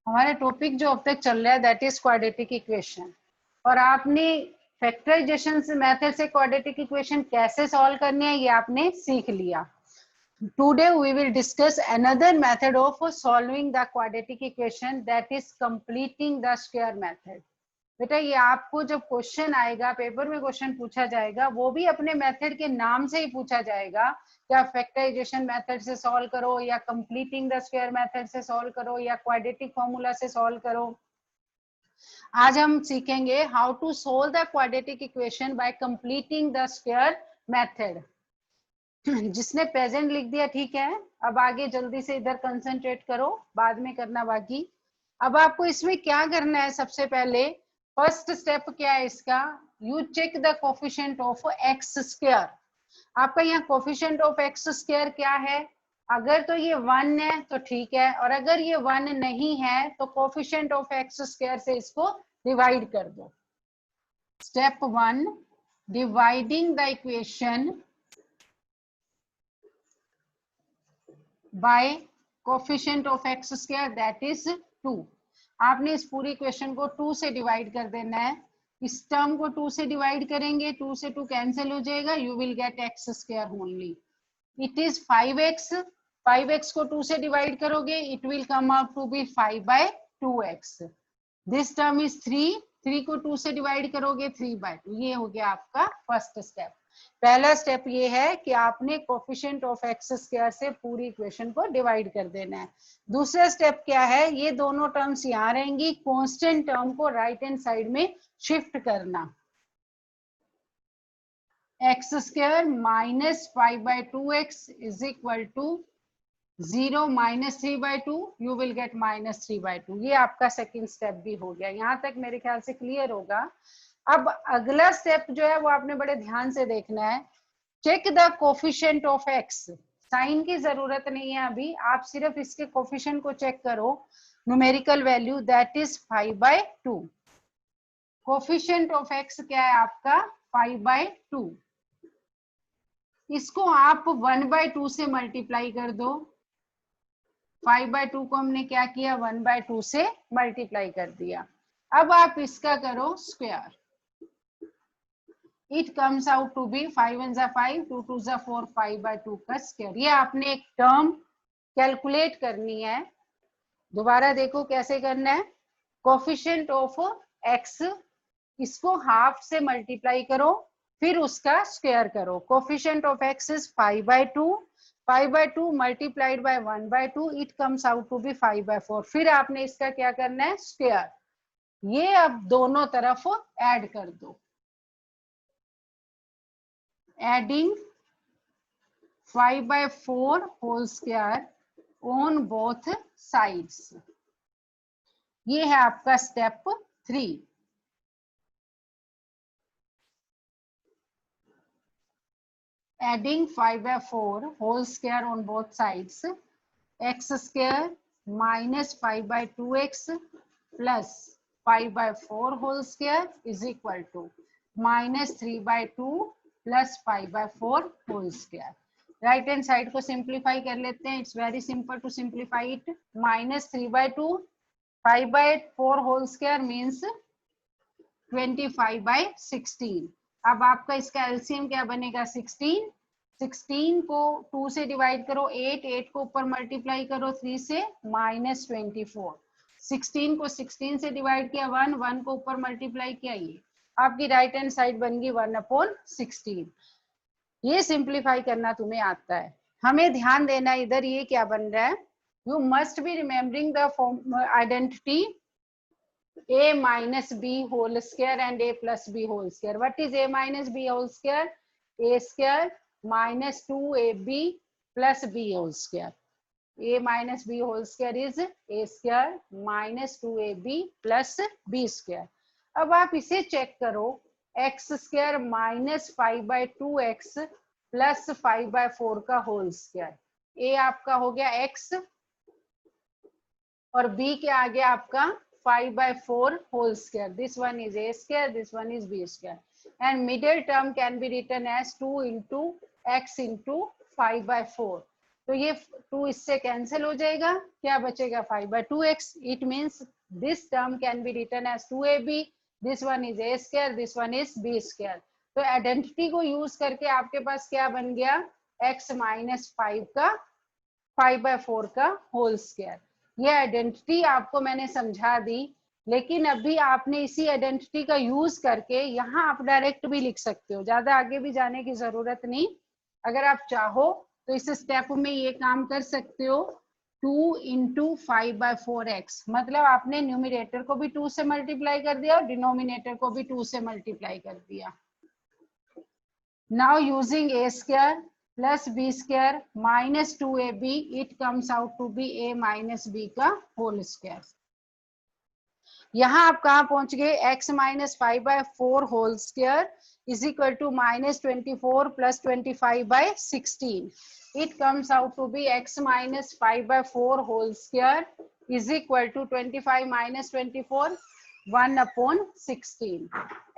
हमारे टॉपिक जो अब तक चल रहा है दैट इज क्वाड्रेटिक इक्वेशन, और आपने फैक्टराइजेशन से मेथड से क्वाड्रेटिक इक्वेशन कैसे सॉल्व करनी है ये आपने सीख लिया। Today we will discuss another method of solving the quadratic equation, that is completing the square method। बेटा ये आपको जब क्वेश्चन आएगा, पेपर में क्वेश्चन पूछा जाएगा, वो भी अपने मेथड के नाम से ही पूछा जाएगा। क्या फैक्टराइजेशन मेथड से सॉल्व करो, या कंप्लीटिंग द स्क्वायर मेथड से सॉल्व करो, या क्वाड्रेटिक फॉर्मूला से सॉल्व करो। आज हम सीखेंगे how to solve the quadratic equation by completing the square method. जिसने प्रेजेंट लिख दिया ठीक है, अब आगे जल्दी से इधर कंसंट्रेट करो, बाद में करना बाकी। अब आपको इसमें क्या करना है, सबसे पहले फर्स्ट स्टेप क्या है इसका, you check the coefficient of X square. आपका यहाँ कोफिशिएंट ऑफ एक्स स्क्वायर क्या है, अगर तो ये 1 है तो ठीक है, और अगर ये 1 नहीं है तो कोफिशिएंट ऑफ एक्स स्क्वायर से इसको डिवाइड कर दो। Step 1, dividing the equation by coefficient of X square that is 2। आपने इस पूरी इक्वेशन को 2 से डिवाइड कर देना है। इस टर्म को 2 से डिवाइड करेंगे, 2 से 2 कैंसिल हो जाएगा, you will get x square only. It is 5x। 5x को 2 से डिवाइड करोगे, it will come out to be 5/2x। This term is 3। 3 को 2 से डिवाइड करोगे, 3/2। ये हो गया आपका फर्स्ट स्टेप। पहला स्टेप ये है कि आपने कोफिशिएंट ऑफ एक्स स्क्वायर से पूरी इक्वेशन को डिवाइड कर देना है। दूसरा स्टेप क्या है, ये दोनों टर्म्स यहाँ रहेंगी, कांस्टेंट टर्म को राइट हैंड साइड में शिफ्ट करना। X square minus 5/2x is equal to 0 minus 3/2, you will get minus 3/2। ये आपका सेकेंड स्टेप भी हो गया। यहाँ तक मेरे ख्याल से क्लियर होगा। अब अगला स्टेप जो है वो आपने बड़े ध्यान से देखना है। Check the coefficient of x. Sign की जरूरत नहीं है अभी, आप सिर्फ इसके कोफिशिएंट को चेक करो। Numerical value that is 5/2। Coefficient of x क्या है आपका, 5/2। इसको आप 1/2 से मल्टीप्लाई कर दो। 5/2 को हमने क्या किया, 1/2 से मल्टीप्लाई कर दिया। अब आप इसका करो square. It comes out to be 5 1 जा 5, 2 2 जा 4, 5/2 का स्क्वायर। ये आपने एक टर्म कैलकुलेट करनी है। दोबारा देखो कैसे करना है। कोफिशिएंट ऑफ एक्स, इसको हाफ से मल्टीप्लाई करो, फिर उसका स्क्वायर करो। Coefficient of x is 5/2। 5/2 multiplied by 1/2, it comes out to be 5/4। फिर आपने इसका क्या करना है, स्क्वायर। ये अब दोनों तरफ ऐड कर दो। Adding 5/4 whole square on both sides। ये है आपका step 3। Adding 5/4 whole square on both sides, x square minus 5/2x plus 5/4 whole square is equal to minus 3/2 plus 5/4 whole square. Right hand side को simplify कर लेते हैं। It's very simple to simplify it. Minus 3/2, 5/4 whole square means 25/16। अब आपका इसका LCM क्या बनेगा, 16। 16 को 2 से डिवाइड करो, 8। 8 को ऊपर मल्टीप्लाई करो 3 से, माइनस 24। 16 को 16 से डिवाइड किया 1, 1 को ऊपर मल्टीप्लाई किया, ये आपकी राइट हैंड साइड बन गई 1/16। ये सिंप्लीफाई करना तुम्हें आता है। हमें ध्यान देना इधर ये क्या बन रहा है, you must be remembering the identity a minus b whole square and a plus b whole square. What is a minus b whole square? A square minus 2ab plus b whole square. A minus b whole square is a square minus 2ab plus b square. अब आप इसे check करो, x square minus 5/2x plus 5/4 का whole square. ए आपका हो गया x और b क्या आ गया आपका 5/4 whole square. This one is a square, this one is b square. And middle term can be written as 2 into x into 5/4. तो ये 2 इससे कैंसिल हो जाएगा, क्या बचेगा 5/2x। It means this term can be written as 2ab, this one is a square, this one is b square. तो identity को use करके आपके पास क्या बन गया, x माइनस 5/4 का होल स्क्वायर। ये आइडेंटिटी आपको मैंने समझा दी, लेकिन अभी आपने इसी आइडेंटिटी का यूज करके यहाँ आप डायरेक्ट भी लिख सकते हो, ज्यादा आगे भी जाने की जरूरत नहीं। अगर आप चाहो तो इस स्टेप में ये काम कर सकते हो, 2 इंटू 5/4x, मतलब आपने न्यूमिनेटर को भी 2 से मल्टीप्लाई कर दिया और डिनोमिनेटर को भी 2 से मल्टीप्लाई कर दिया। Now using a square plus b square minus 2ab, it comes out to be a minus b का होल स्क्वायर। यहाँ आप कहाँ पहुंच गए, x minus 5/4 whole square is equal to minus 24 plus 25/16। It comes out to be x minus 5/4 whole square is equal to 25 minus 24, 1/16।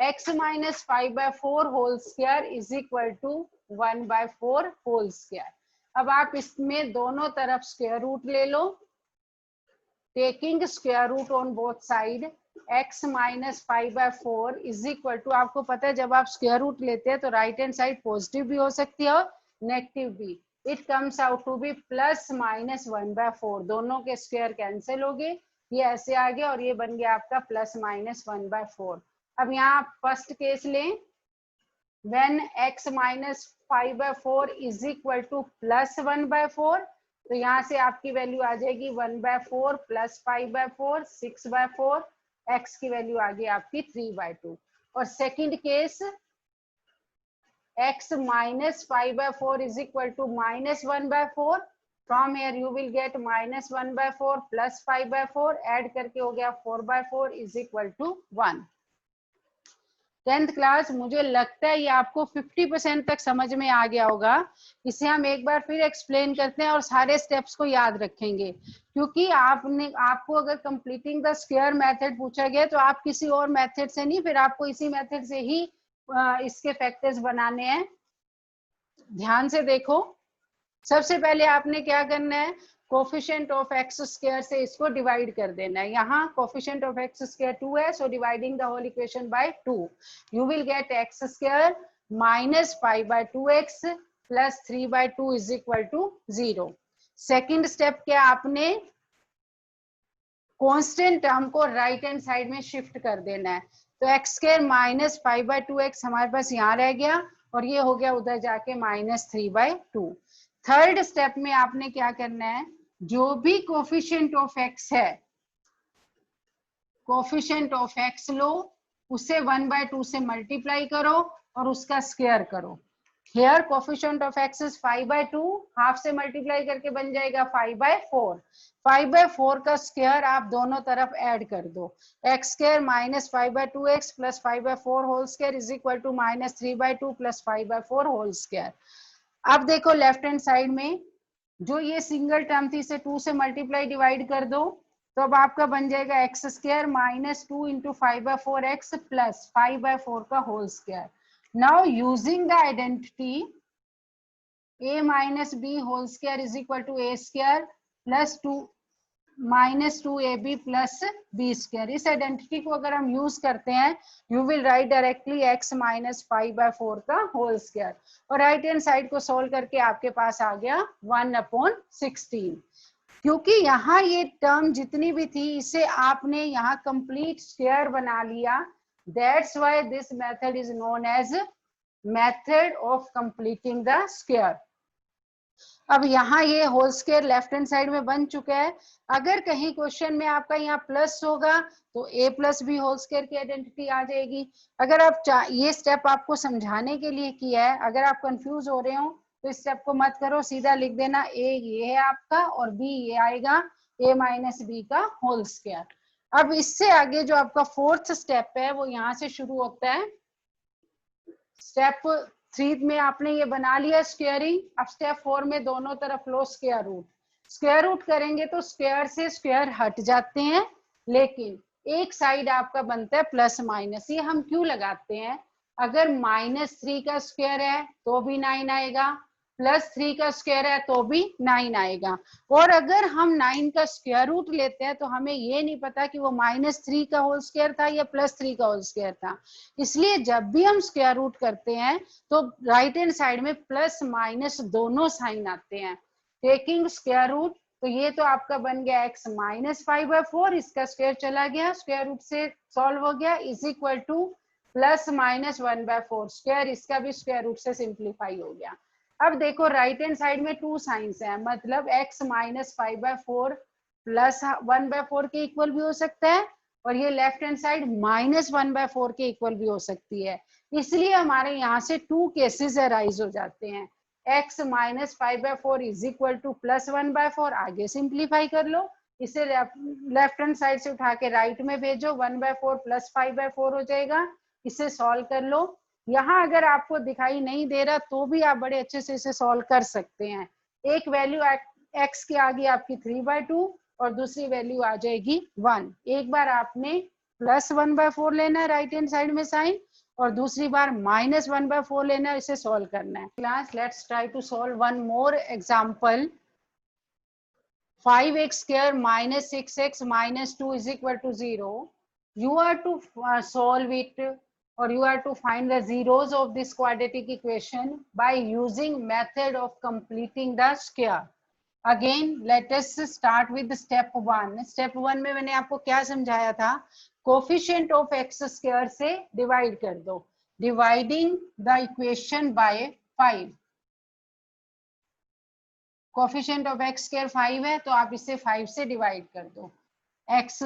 x minus 5/4 whole square is equal to 1/4 whole square. अब आप इसमें दोनों तरफ square root ले लो, taking square root on both side, x minus 5/4 is equal to, आपको पता है जब आप स्क्वायर रूट लेते हैं तो राइट हैंड साइड पॉजिटिव भी हो सकती है और नेगेटिव भी। It comes out to be plus minus 1/4, दोनों के स्क्वायर कैंसिल हो गए, ये ऐसे आ गया और ये बन गया आपका प्लस माइनस 1/4। अब यहाँ आप फर्स्ट केस लें, when x minus 5/4 is equal two plus 1/4, तो यहाँ से आपकी वैल्यू आ जाएगी 1/4 प्लस 5/4, 6/4, x की वैल्यू आ गई आपकी 3/2। और second case, x minus 5/4 is equal to minus 1/4. From here you will get minus 1/4 plus 5/4, add करके हो गया 4/4 is equal to 1। 10th class, मुझे लगता है ये आपको 50% तक समझ में आ गया होगा। इसे हम एक बार फिर एक्सप्लेन करते हैं और सारे स्टेप्स को याद रखेंगे, क्योंकि आपको अगर कंप्लीटिंग द स्क्वायर मेथड पूछा गया तो आप किसी और मेथड से नहीं, फिर आपको इसी मेथड से ही इसके फैक्टर्स बनाने हैं। ध्यान से देखो, सबसे पहले आपने क्या करना है, कोफिशिएंट ऑफ एक्स स्क्वायर से इसको डिवाइड कर देना है। यहाँ कोफिशिएंट ऑफ एक्स स्क्वायर 2 है, so dividing the whole equation by 2, you will get x square minus 5/2x plus 3/2 is equal to 0। Second step क्या, आपने कांस्टेंट टर्म को राइट हैंड साइड में शिफ्ट कर देना है, तो एक्स स्क्वायर माइनस 5/2x हमारे पास यहाँ रह गया और ये हो गया उधर जाके माइनस 3/2। थर्ड स्टेप में आपने क्या करना है, जो भी कोफिशिएंट ऑफ एक्स है, कोफिशिएंट ऑफ एक्स लो, उसे 1/2 से मल्टीप्लाई करो और उसका स्क्वायर करो। Here coefficient of x is 5/2, half से मल्टीप्लाई करके बन जाएगा 5/4। 5/4 का स्क्वायर आप दोनों तरफ ऐड कर दो, x square minus 5/2x plus 5/4 whole square is equal to minus 3/2 plus 5/4 whole square. अब देखो लेफ्ट हैंड साइड में जो ये सिंगल टर्म थी, इसे 2 से मल्टीप्लाई डिवाइड कर दो, तो अब आपका बन जाएगा x square minus 2 into 5/4x plus 5/4 का whole square. Now using the identity a minus b whole square is equal to a square plus 2 minus 2ab plus b square। इस आइडेंटिटी को अगर हम यूज करते हैं, you will write directly x minus 5/4 का whole square, और right hand side को solve करके आपके पास आ गया 1/16। क्योंकि यहाँ ये टर्म जितनी भी थी इसे आपने यहाँ कंप्लीट स्क्वायर बना लिया, that's why this method is known as method of completing the square। अब यहाँ ये whole square left hand side में बन चुका है। अगर कहीं क्वेश्चन में आपका यहाँ प्लस होगा तो a plus b whole square की आइडेंटिटी आ जाएगी। अगर आप ये स्टेप आपको समझाने के लिए किया है, अगर आप कंफ्यूज हो रहे हो तो इस स्टेप को मत करो, सीधा लिख देना a ये है आपका और b ये आएगा a माइनस बी का होल स्क्वायर। अब इससे आगे जो आपका फोर्थ स्टेप है वो यहाँ से शुरू होता है। स्टेप 3 में आपने ये बना लिया स्क्वायरिंग, अब स्टेप 4 में दोनों तरफ लो स्क्वायर रूट। स्क्वायर रूट करेंगे तो स्क्वायर से स्क्वायर हट जाते हैं, लेकिन एक साइड आपका बनता है प्लस माइनस। ये हम क्यों लगाते हैं, अगर -3 का स्क्वायर है तो भी 9 आएगा, +3 का स्क्वायर है तो भी 9 आएगा। और अगर हम 9 का स्क्वायर रूट लेते हैं तो हमें ये नहीं पता कि वो -3 का होल स्क्वायर था या +3 का होल स्क्वायर था। इसलिए जब भी हम स्क्वायर रूट करते हैं तो राइट हैंड साइड में प्लस माइनस दोनों साइन आते हैं। टेकिंग स्क्वायर रूट, तो ये तो आपका बन गया x -5/4, इसका स्क्वायर चला गया, स्क्वायर रूट से सॉल्व हो गया, इज इक्वल टू +-1/4 स्क्वायर, इसका भी स्क्वायर रूट से सिंप्लीफाई हो गया। अब देखो राइट हैंड साइड में 2 साइंस है, मतलब x -5/4 +1/4 के इक्वल भी हो सकता है, और ये लेफ्ट हैंड साइड -1/4 के इक्वल भी हो सकती है। इसलिए हमारे यहाँ से 2 केसेस अराइज हो जाते हैं। x -5/4 इज इक्वल टू +1/4, आगे सिंप्लीफाई कर लो, इसे लेफ्ट हैंड साइड से उठा के राइट में भेजो, 1/4 +5/4 हो जाएगा, इसे सॉल्व कर लो। यहाँ अगर आपको दिखाई नहीं दे रहा तो भी आप बड़े अच्छे से इसे सॉल्व कर सकते हैं। एक वैल्यू x के आगे आपकी 3/2 और दूसरी वैल्यू आ जाएगी 1। एक बार आपने +1/4 लेना है राइट हैंड साइड में साइन, और दूसरी बार -1/4 लेना है, इसे सॉल्व करना है। Class, let's try to solve one more example. 5x² - 6x - 2 is equal to 0. You are to solve it, or you are to find the zeros of this quadratic equation by using method of completing the square. Again, let us start with step 1. Step 1 में मैंने आपको क्या समझाया था? Coefficient of x² से divide कर दो, dividing the equation by 5। Coefficient of x² 5 है तो आप इसे 5 से डिवाइड कर दो। x² -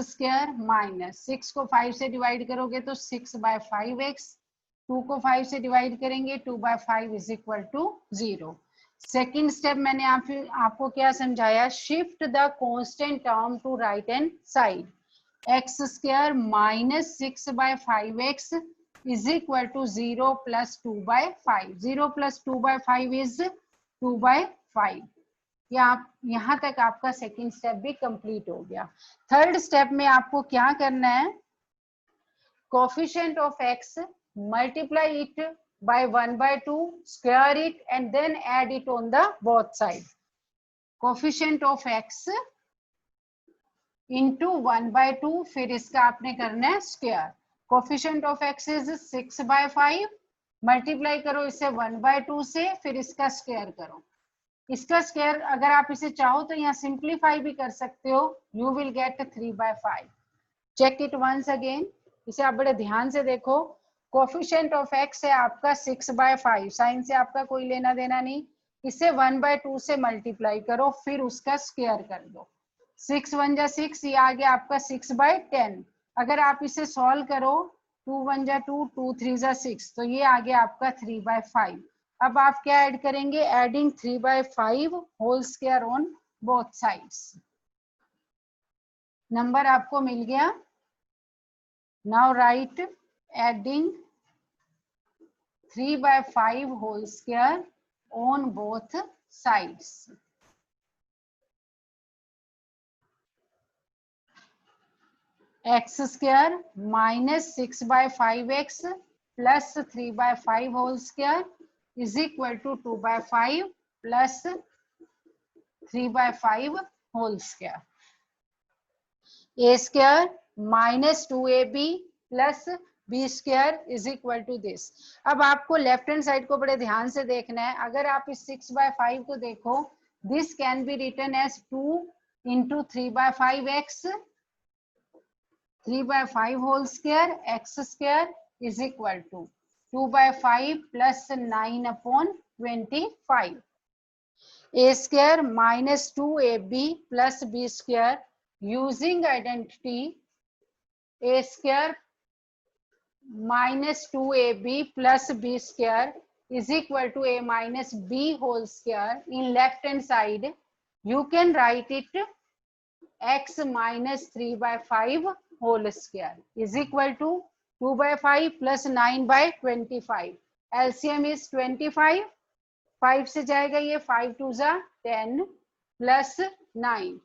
6 को 5 से डिवाइड करोगे तो 6/5x, 2 को 5 से डिवाइड करेंगे 2/5 is equal to 0। Second step मैंने आपको क्या समझाया? Shift the constant term to right hand side. x² - 6/5x is equal to 0 + 2/5। 0 + 2/5 is 2/5। यहाँ तक आपका सेकंड स्टेप भी कंप्लीट हो गया। थर्ड स्टेप में आपको क्या करना है? Coefficient of x, multiply it by 1/2, square it and then add it on the both side. Coefficient of x into 1/2, फिर इसका आपने करना है square. Coefficient of x is 6/5, multiply करो इसे 1/2 से, फिर इसका स्क्वायर करो। इसका स्क्वायर अगर आप इसे चाहो तो यहाँ सिंप्लीफाई भी कर सकते हो, you will get 3/5। Check it once again, इसे आप बड़े ध्यान से देखो। कोफिशिएंट ऑफ x है आपका 6/5, साइन से आपका कोई लेना देना नहीं, इसे 1/2 से मल्टीप्लाई करो, फिर उसका स्क्वायर कर दो। 6 1 जा 6, ये आ गया आपका 6/10। अगर आप इसे सॉल्व करो, 2 1 जा 2, 2 3 जा 6, तो ये आ गया आपका 3/5। अब आप क्या ऐड करेंगे? Adding 3/5 whole square on both sides. Number आपको मिल गया। Now right adding 3/5 whole square on both sides. x² - 6/5x plus 3/5 whole square is equal to 2/5 plus 3/5 whole square. a² - 2ab plus b² is equal to this. अब आपको left hand side को बड़े ध्यान से देखना है। अगर आप इस 6/5 को देखो, this can be written as 2 into 3/5x, 3/5 whole square, x² is equal to 2/5 plus 9/25. a² - 2ab plus b² using identity, a² - 2ab plus b² is equal to a minus b whole square. In left hand side you can write it x minus 3/5 whole square is equal to 2/5 plus 9/25. LCM is 25, 5 से जाएगा ये, 5 2 जा 10 plus 9,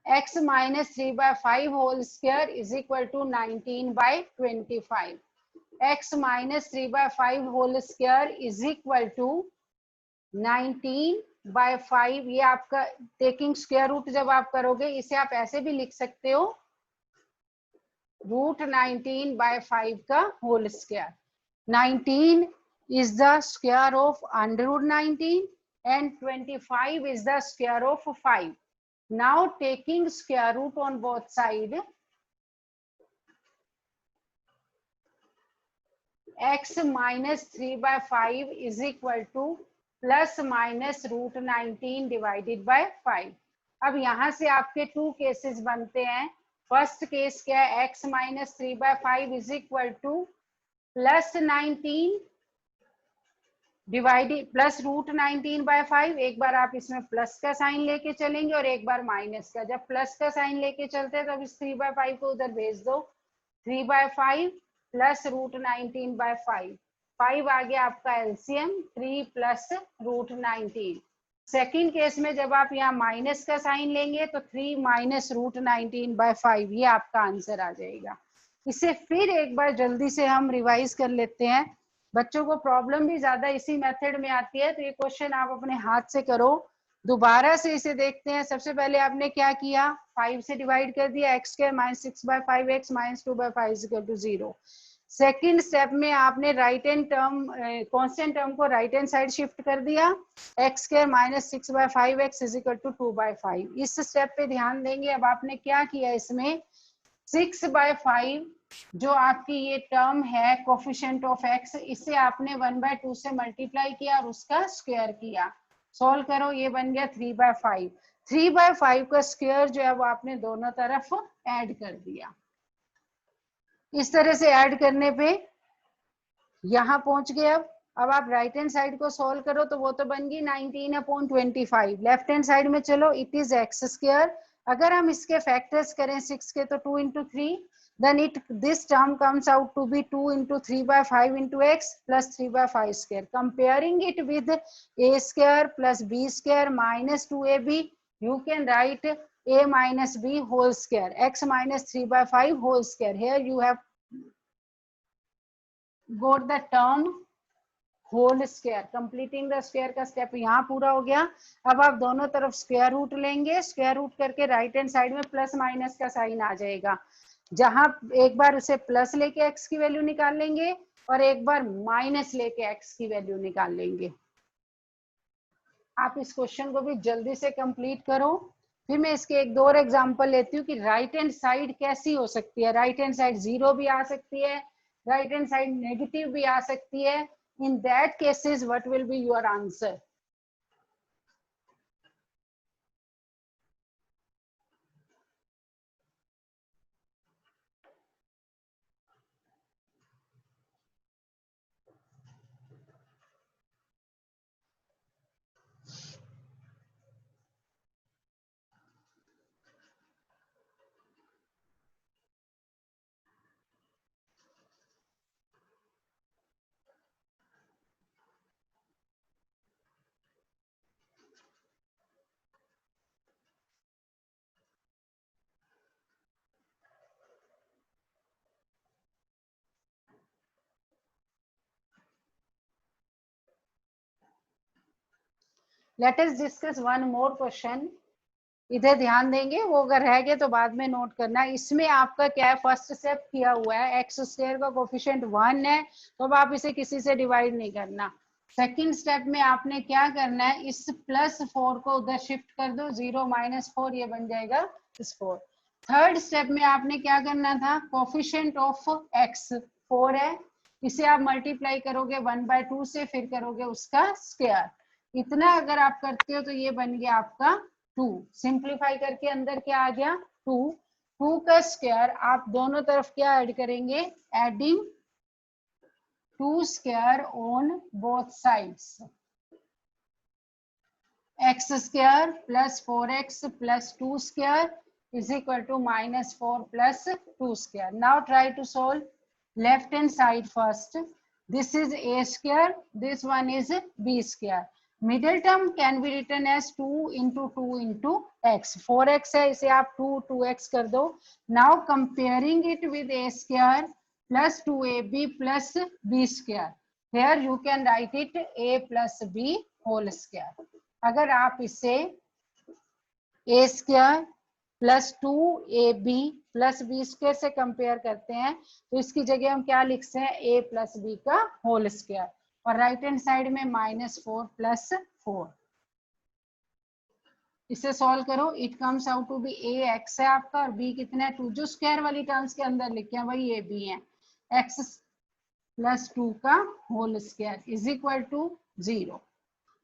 x minus 3/5 whole square is equal to 19/25. x minus 3/5 whole square is equal to 19/5, ये आपका taking square root जब आप करोगे इसे आप ऐसे भी लिख सकते हो, √19/5 का whole square. 19 is the square of √19 and 25 is the square of 5. Now taking square root on both sides, x minus 3/5 is equal to plus minus √19 divided by 5. अब यहां से आपके टू केसेस बनते हैं. फर्स्ट केस क्या है, x minus 3/5 is equal to plus 19 divided plus √19/5. एक बार आप इसमें प्लस का साइन लेके चलेंगे और एक बार माइनस का. जब प्लस का साइन लेके चलते हैं तब इस 3/5 को उधर भेज दो. 3/5 प्लस √19/5. 5 आ गया आपका एलसीएम, 3 प्लस √19. सेकेंड केस में जब आप यहाँ माइनस का साइन लेंगे तो 3 माइनस √19/5, ये आपका आंसर आ जाएगा. इसे फिर एक बार जल्दी से हम रिवाइज कर लेते हैं. बच्चों को प्रॉब्लम भी ज्यादा इसी मेथड में आती है, तो ये क्वेश्चन आप अपने हाथ से करो. दोबारा से इसे देखते हैं. सबसे पहले आपने क्या किया, 5 से डिवाइड कर दिया, x² - 6/5x - 2/5 = 0. सेकेंड स्टेप में आपने right hand term, constant term को राइट हैंड साइड शिफ्ट कर दिया, x² - 6/5x = 2/5. इस स्टेप पे ध्यान देंगे. अब आपने क्या किया, इसमें 6/5 जो आपकी ये टर्म है कोफिशिएंट ऑफ x, इसे आपने 1/2 से मल्टीप्लाई किया और उसका स्क्वायर किया. सॉल्व करो, ये बन गया 3/5. 3/5 का स्क्वायर जो है वो आपने दोनों तरफ ऐड कर दिया. इस तरह से ऐड करने पे यहां पहुंच गए. अब आप राइट हैंड साइड को सॉल्व करो तो वो तो बन गई 19/25. लेफ्ट हैंड साइड में चलो, इट इज x². अगर हम इसके फैक्टर्स करें 6 के तो 2 × 3, then this term comes out to be 2 × 3/5 × x plus 3/5². Comparing it with a² plus b² minus 2ab, you can write a minus b whole square, x minus 3/5 whole square. Here you have got the term whole square. Completing the square का step यहाँ पूरा हो गया. अब आप दोनों तरफ square root लेंगे. स्क्वायर रूट करके राइट हैंड साइड में प्लस माइनस का साइन आ जाएगा. जहां एक बार उसे प्लस लेके x की वैल्यू निकाल लेंगे और एक बार माइनस लेके x की वैल्यू निकाल लेंगे. आप इस क्वेश्चन को भी जल्दी से कंप्लीट करो. फिर मैं इसके एक दो और एग्जांपल लेती हूँ कि राइट हैंड साइड कैसी हो सकती है. राइट हैंड साइड 0 भी आ सकती है, राइट हैंड साइड नेगेटिव भी आ सकती है. In that cases, what will be your answer? Let us discuss one more question. इधर ध्यान देंगे, वो अगर रह गए तो बाद में नोट करना. इसमें आपका क्या है, फर्स्ट स्टेप किया हुआ है, x² का कोफिशिएंट 1 है, तो अब आप इसे किसी से डिवाइड नहीं करना. सेकंड स्टेप में आपने क्या करना है, इस +4 को उधर शिफ्ट कर दो, 0 - 4, ये बन जाएगा 4. थर्ड स्टेप में आपने क्या करना था, कोफिशिएंट ऑफ x 4 है, इसे आप मल्टीप्लाई करोगे 1/2 से, फिर करोगे उसका स्क्वायर. इतना अगर आप करते हो तो ये बन गया आपका 2. सिंप्लीफाई करके अंदर क्या आ गया, 2. 2 का स्क्वायर आप दोनों तरफ क्या ऐड करेंगे, adding 2² on both sides. x² plus 4x plus 2² is equal to -4 plus 2². Now try to solve left hand side first. This is a², this one is b². Middle term can be written as 2 × 2 × x. 4x है, इसे आप 2x कर दो. Now comparing it with a² plus 2ab plus b². Here you can write it a plus b whole square. अगर आप इसे a square plus 2ab plus b square से compare करते हैं तो इसकी जगह हम क्या लिखते हैं, a प्लस बी का होल स्क्वायर, और राइट हैंड साइड में -4 प्लस 4। इसे सॉल्व करो, it comes out to be a x है आपका और b कितना है 2, जो स्क्वायर वाली टर्म्स के अंदर लिखे हैं वही a b है, x प्लस 2 का whole square is equal to 0।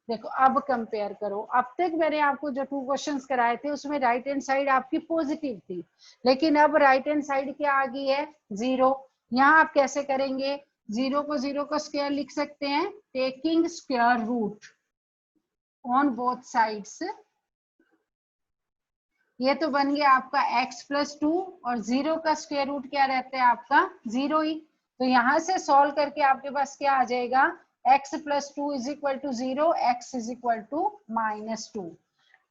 देखो अब कंपेयर करो, अब तक मैंने आपको जो 2 क्वेश्चंस कराए थे उसमें राइट हैंड साइड आपकी पॉजिटिव थी, लेकिन अब राइट हैंड साइड क्या आ गई है 0। यहाँ आप कैसे करेंगे, 0 को 0 का स्क्वायर लिख सकते हैं, taking square root on both sides. ये तो बन गया आपका x प्लस 2 और 0 का स्क्वायर रूट क्या रहता है आपका 0 ही, तो यहां से सॉल्व करके आपके पास क्या आ जाएगा, x plus 2 is equal to 0, x is equal to -2।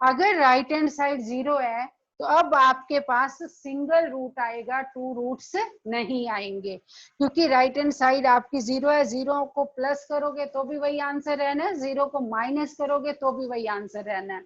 अगर राइट हैंड साइड 0 है तो अब आपके पास सिंगल रूट आएगा, 2 रूट्स नहीं आएंगे, क्योंकि राइट हैंड साइड आपकी 0 है, 0 को प्लस करोगे तो भी वही आंसर रहना है, 0 को माइनस करोगे तो भी वही आंसर रहना है।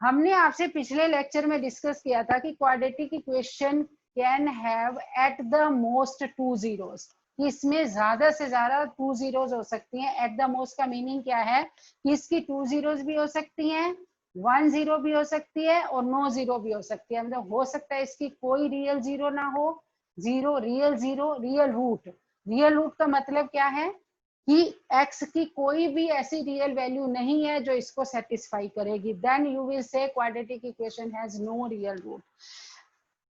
हमने आपसे पिछले लेक्चर में डिस्कस किया था कि quadratic equation can have at the most 2 zeros, कि इसमें ज्यादा से ज्यादा 2 zeros हो सकती हैं। एट द मोस्ट का मीनिंग क्या है कि इसकी 2 zeros भी हो सकती हैं, 1 0 भी हो सकती है और नो जीरो भी हो सकती है। मतलब हो सकता है इसकी कोई रियल जीरो ना हो, zero, real root. Real root का मतलब क्या है कि x की कोई भी ऐसी रियल वैल्यू नहीं है जो इसको सेटिस्फाई करेगी, then you will say quadratic equation has no real root.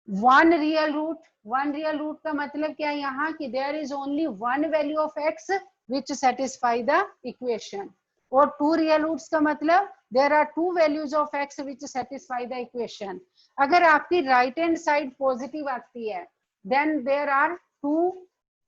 One real root का मतलब क्या है यहाँ कि there is only one value of x which satisfy the equation, और 2 रियल रूट्स का मतलब there are 2 values of x which satisfy the equation. अगर आपकी राइट हैंड साइड पॉजिटिव आती है then there are 2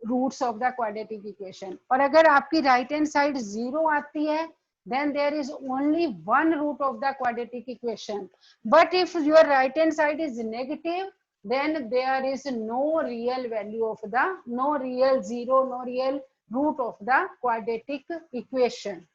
roots of the quadratic equation, और अगर आपकी राइट हैंड साइड 0 आती है then there is only one root of the quadratic equation. But if your right hand side is negative, then there is no real value of the, no real zero, no real root of the quadratic equation.